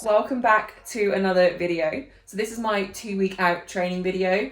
Welcome back to another video. So this is my 2-week out training video.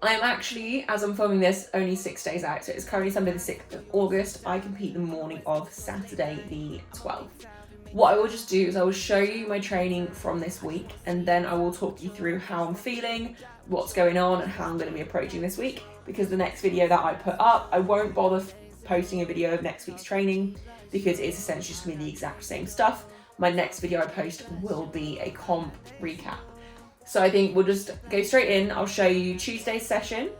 I am actually, as I'm filming this, only 6 days out. So it's currently Sunday the 6th of August. I compete the morning of Saturday the 12th. What I will just do is I will show you my training from this week, and then I will talk you through how I'm feeling, what's going on, and how I'm going to be approaching this week. Because the next video that I put up, I won't bother posting a video of next week's training because it's essentially just going to be the exact same stuff. My next video I post will be a comp recap. So I think we'll just go straight in. I'll show you Tuesday's session.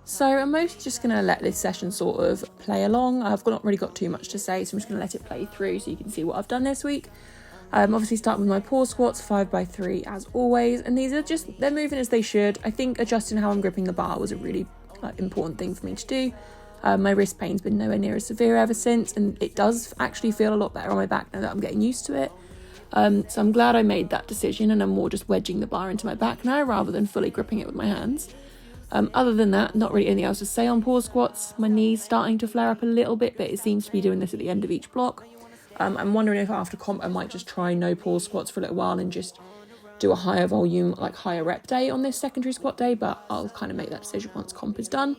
So I'm mostly just going to let this session sort of play along. I've not really got too much to say, so I'm just going to let it play through so you can see what I've done this week. Obviously starting with my pause squats, 5x3 as always, and these are just, they're moving as they should. I think adjusting how I'm gripping the bar was a really important thing for me to do. My wrist pain's been nowhere near as severe ever since, and it does actually feel a lot better on my back now that I'm getting used to it. So I'm glad I made that decision, and I'm more just wedging the bar into my back now rather than fully gripping it with my hands. Other than that, not really anything else to say on pause squats. My knee's starting to flare up a little bit, but it seems to be doing this at the end of each block. I'm wondering if after comp I might just try no pause squats for a little while and just do a higher volume, like higher rep day on this secondary squat day, but I'll kind of make that decision once comp is done.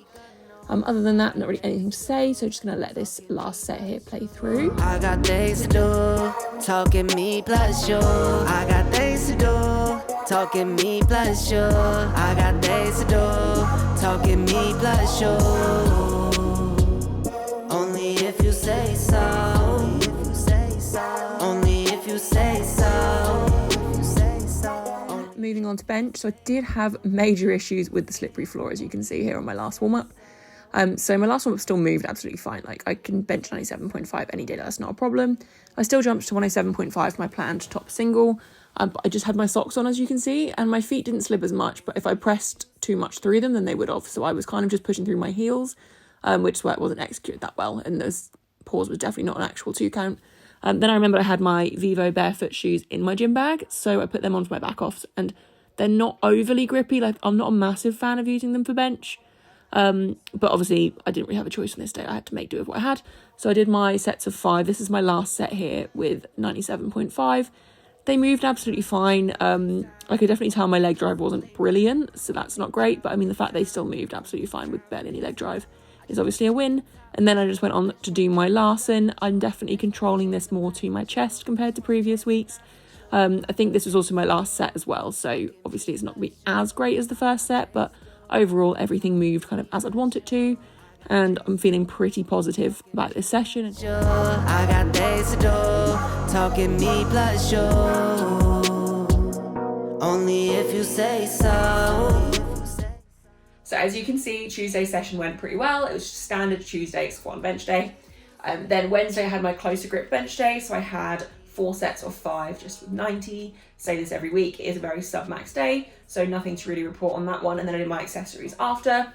Other than that, not really anything to say, so just going to let this last set here play through. I got things to do, talking me plus you. I got things to do, talking me plus you. I got things to do, talking me plus you. Only if you say so. Only if you say so. Moving on to bench, so I did have major issues with the slippery floor, as you can see here on my last warm-up. So my last one still moved absolutely fine. Like I can bench 97.5 any day, that's not a problem. I still jumped to 107.5 for my planned top single. But I just had my socks on, as you can see, and my feet didn't slip as much, but if I pressed too much through them, then they would have. So I was kind of just pushing through my heels, which is why it wasn't executed that well. And those pause was definitely not an actual 2 count. Then I remember I had my Vivo barefoot shoes in my gym bag, so I put them onto my back offs, and they're not overly grippy. Like I'm not a massive fan of using them for bench. But obviously I didn't really have a choice on this day. I had to make do with what I had. So I did my sets of 5. This is my last set here with 97.5. They moved absolutely fine. I could definitely tell my leg drive wasn't brilliant, so that's not great. But I mean, the fact they still moved absolutely fine with barely any leg drive is obviously a win. And then I just went on to do my Larsen. I'm definitely controlling this more to my chest compared to previous weeks. I think this was also my last set as well. So obviously it's not going to be as great as the first set, but overall, everything moved kind of as I'd want it to, and I'm feeling pretty positive about this session. I got things to do, talking me plus you. Only if you say so. So as you can see, Tuesday's session went pretty well. It was just standard Tuesday squat and bench day. Then Wednesday I had my closer grip bench day, so I had 4 sets of 5 just with 90. Say this every week. It is a very sub-max day, so nothing to really report on that one. And then I did my accessories after.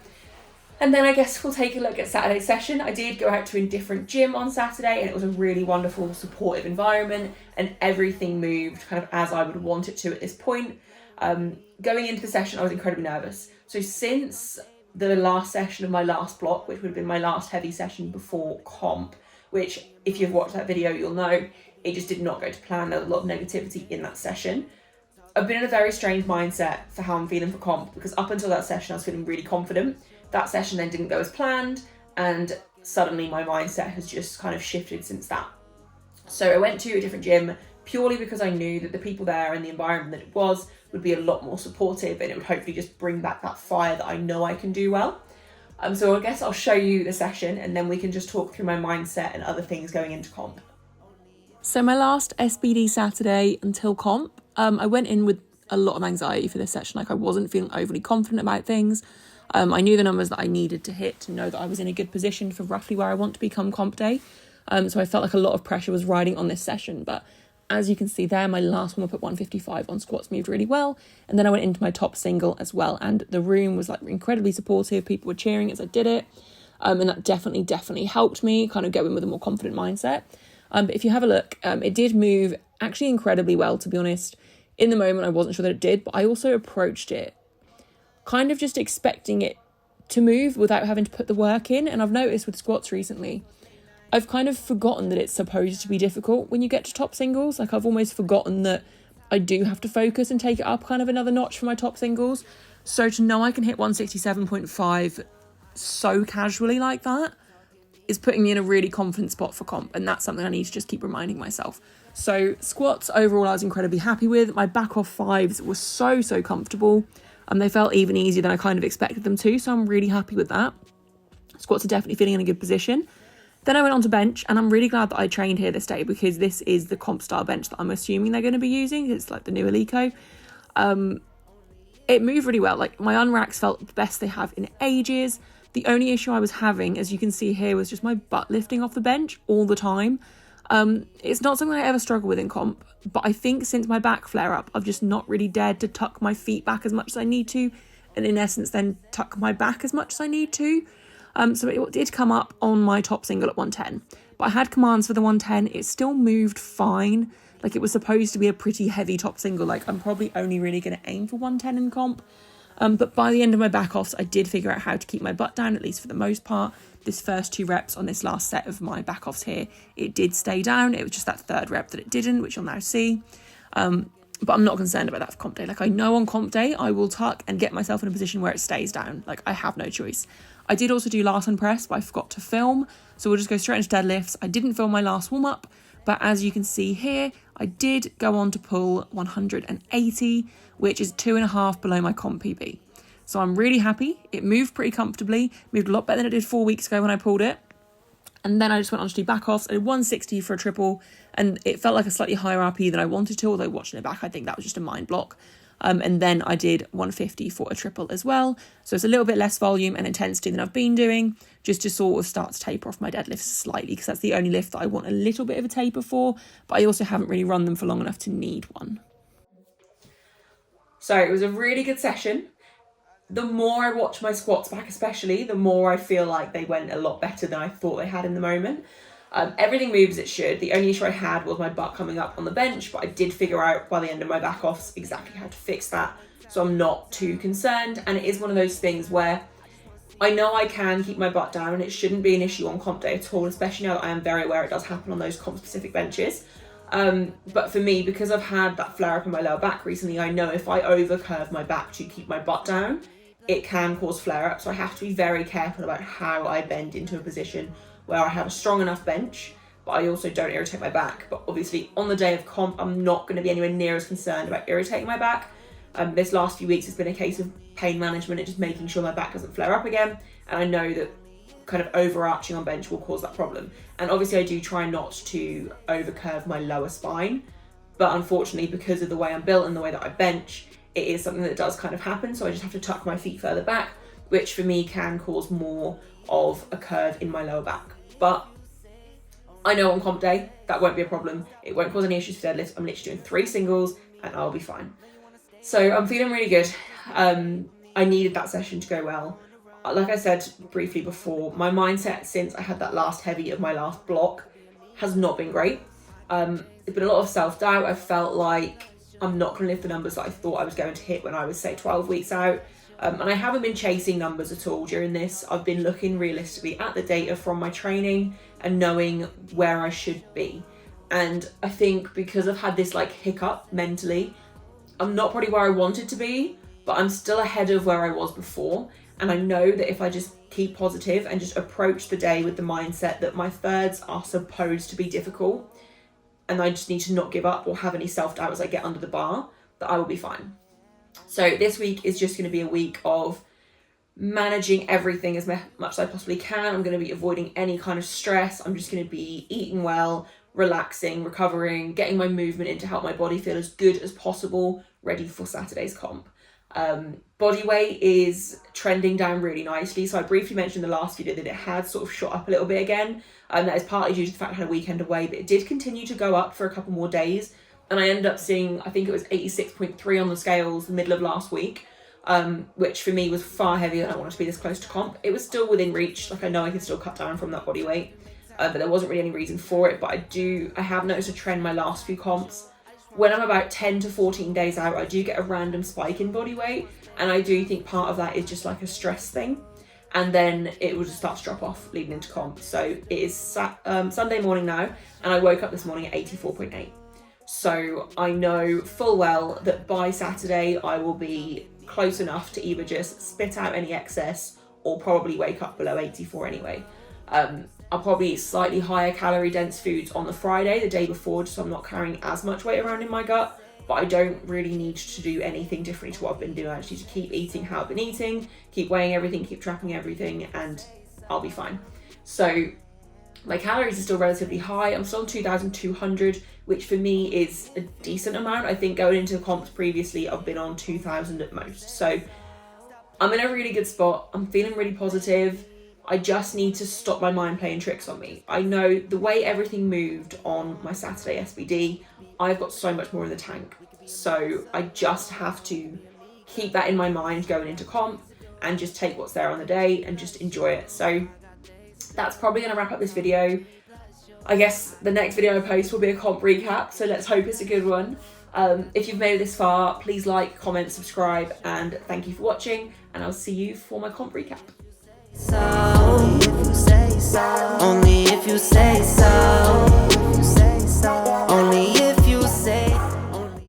And then I guess we'll take a look at Saturday's session. I did go out to a different gym on Saturday, and it was a really wonderful, supportive environment, and everything moved kind of as I would want it to at this point. Going into the session, I was incredibly nervous. So since the last session of my last block, which would have been my last heavy session before comp, which if you've watched that video, you'll know, it just did not go to plan. There was a lot of negativity in that session. I've been in a very strange mindset for how I'm feeling for comp, because up until that session, I was feeling really confident. That session then didn't go as planned, and suddenly my mindset has just kind of shifted since that. So I went to a different gym purely because I knew that the people there and the environment that it was would be a lot more supportive, and it would hopefully just bring back that fire that I know I can do well. So I guess I'll show you the session, and then we can just talk through my mindset and other things going into comp. So my last SBD Saturday until comp, I went in with a lot of anxiety for this session. Like I wasn't feeling overly confident about things. I knew the numbers that I needed to hit to know that I was in a good position for roughly where I want to be come comp day. So I felt like a lot of pressure was riding on this session. But as you can see there, my last one up at 155 on squats moved really well. And then I went into my top single as well. And the room was like incredibly supportive. People were cheering as I did it. And that definitely helped me kind of go in with a more confident mindset. But if you have a look, it did move actually incredibly well, to be honest. In the moment, I wasn't sure that it did, but I also approached it kind of just expecting it to move without having to put the work in. And I've noticed with squats recently, I've kind of forgotten that it's supposed to be difficult when you get to top singles. Like I've almost forgotten that I do have to focus and take it up kind of another notch for my top singles. So to know I can hit 167.5 so casually like that is putting me in a really confident spot for comp, and that's something I need to just keep reminding myself. So squats overall I was incredibly happy with. My back off fives were so comfortable, and they felt even easier than I kind of expected them to, so I'm really happy with that. Squats are definitely feeling in a good position. Then I went on to bench, and I'm really glad that I trained here this day because this is the comp style bench that I'm assuming they're going to be using. It's like the new Alico. It moved really well. Like my unracks felt the best they have in ages. The only issue I was having, as you can see here, was just my butt lifting off the bench all the time. It's not something I ever struggle with in comp, but I think since my back flare up, I've just not really dared to tuck my feet back as much as I need to, and in essence then tuck my back as much as I need to. So it did come up on my top single at 110, but I had commands for the 110. It still moved fine. Like it was supposed to be a pretty heavy top single. Like I'm probably only really going to aim for 110 in comp. But by the end of my back offs, I did figure out how to keep my butt down, at least for the most part. This first 2 reps on this last set of my back offs here, it did stay down. It was just that 3rd rep that it didn't, which you'll now see. But I'm not concerned about that for comp day. Like I know on comp day, I will tuck and get myself in a position where it stays down. Like I have no choice. I did also do last and press, but I forgot to film. So we'll just go straight into deadlifts. I didn't film my last warm up, but as you can see here, I did go on to pull 180, which is 2.5 below my comp PB. So I'm really happy. It moved pretty comfortably, moved a lot better than it did 4 weeks ago when I pulled it. And then I just went on to do back offs. I did 160 for a triple, and it felt like a slightly higher RP than I wanted to, although watching it back, I think that was just a mind block. And then I did 150 for a triple as well. So it's a little bit less volume and intensity than I've been doing, just to sort of start to taper off my deadlifts slightly, because that's the only lift that I want a little bit of a taper for, but I also haven't really run them for long enough to need one. So it was a really good session. The more I watch my squats back especially, the more I feel like they went a lot better than I thought they had in the moment. Everything moves as it should. The only issue I had was my butt coming up on the bench, but I did figure out by the end of my back offs exactly how to fix that, so I'm not too concerned. And it is one of those things where I know I can keep my butt down and it shouldn't be an issue on comp day at all, especially now that I am very aware it does happen on those comp specific benches. But for me, because I've had that flare up in my lower back recently, I know if I overcurve my back to keep my butt down, it can cause flare up. So I have to be very careful about how I bend into a position where I have a strong enough bench, but I also don't irritate my back. But obviously on the day of comp, I'm not going to be anywhere near as concerned about irritating my back. This last few weeks has been a case of pain management and just making sure my back doesn't flare up again. And I know that kind of overarching on bench will cause that problem. And obviously I do try not to overcurve my lower spine, but unfortunately because of the way I'm built and the way that I bench, it is something that does kind of happen. So I just have to tuck my feet further back, which for me can cause more of a curve in my lower back. But I know on comp day, that won't be a problem. It won't cause any issues for deadlifts. I'm literally doing 3 singles and I'll be fine. So I'm feeling really good. I needed that session to go well. Like I said briefly before, my mindset since I had that last heavy of my last block has not been great. There's been a lot of self-doubt. I felt like I'm not going to lift the numbers that I thought I was going to hit when I was, say, 12 weeks out. And I haven't been chasing numbers at all during this. I've been looking realistically at the data from my training and knowing where I should be. And I think because I've had this like hiccup mentally, I'm not probably where I wanted to be, but I'm still ahead of where I was before. And I know that if I just keep positive and just approach the day with the mindset that my thirds are supposed to be difficult, and I just need to not give up or have any self-doubt as I get under the bar, that I will be fine. So this week is just going to be a week of managing everything as much as I possibly can. I'm going to be avoiding any kind of stress. I'm just going to be eating well, relaxing, recovering, getting my movement in to help my body feel as good as possible, ready for Saturday's comp. Body weight is trending down really nicely. So I briefly mentioned in the last video that it had sort of shot up a little bit again. That is partly due to the fact I had a weekend away, but it did continue to go up for a couple more days. And I ended up seeing, I think it was 86.3 on the scales the middle of last week, which for me was far heavier than I wanted to be this close to comp. It was still within reach. Like I know I could still cut down from that body weight, but there wasn't really any reason for it. But I have noticed a trend my last few comps. When I'm about 10 to 14 days out, I do get a random spike in body weight. And I do think part of that is just like a stress thing. and then it will just start to drop off leading into comp. So it is Sunday morning now, and I woke up this morning at 84.8. So I know full well that by Saturday I will be close enough to either just spit out any excess or probably wake up below 84 anyway. I'll probably eat slightly higher calorie dense foods on the Friday, the day before, just so I'm not carrying as much weight around in my gut, but I don't really need to do anything different to what I've been doing. I just need to keep eating how I've been eating, keep weighing everything, keep tracking everything, and I'll be fine. So my calories are still relatively high. I'm still on 2,200, which for me is a decent amount. I think going into comps previously, I've been on 2,000 at most. So I'm in a really good spot. I'm feeling really positive. I just need to stop my mind playing tricks on me. I know the way everything moved on my Saturday SBD, I've got so much more in the tank. So I just have to keep that in my mind going into comp and just take what's there on the day and just enjoy it. So that's probably going to wrap up this video. I guess the next video I post will be a comp recap, so let's hope it's a good one. If you've made it this far, please like, comment, subscribe, and thank you for watching, and I'll see you for my comp recap. So, only if you say so.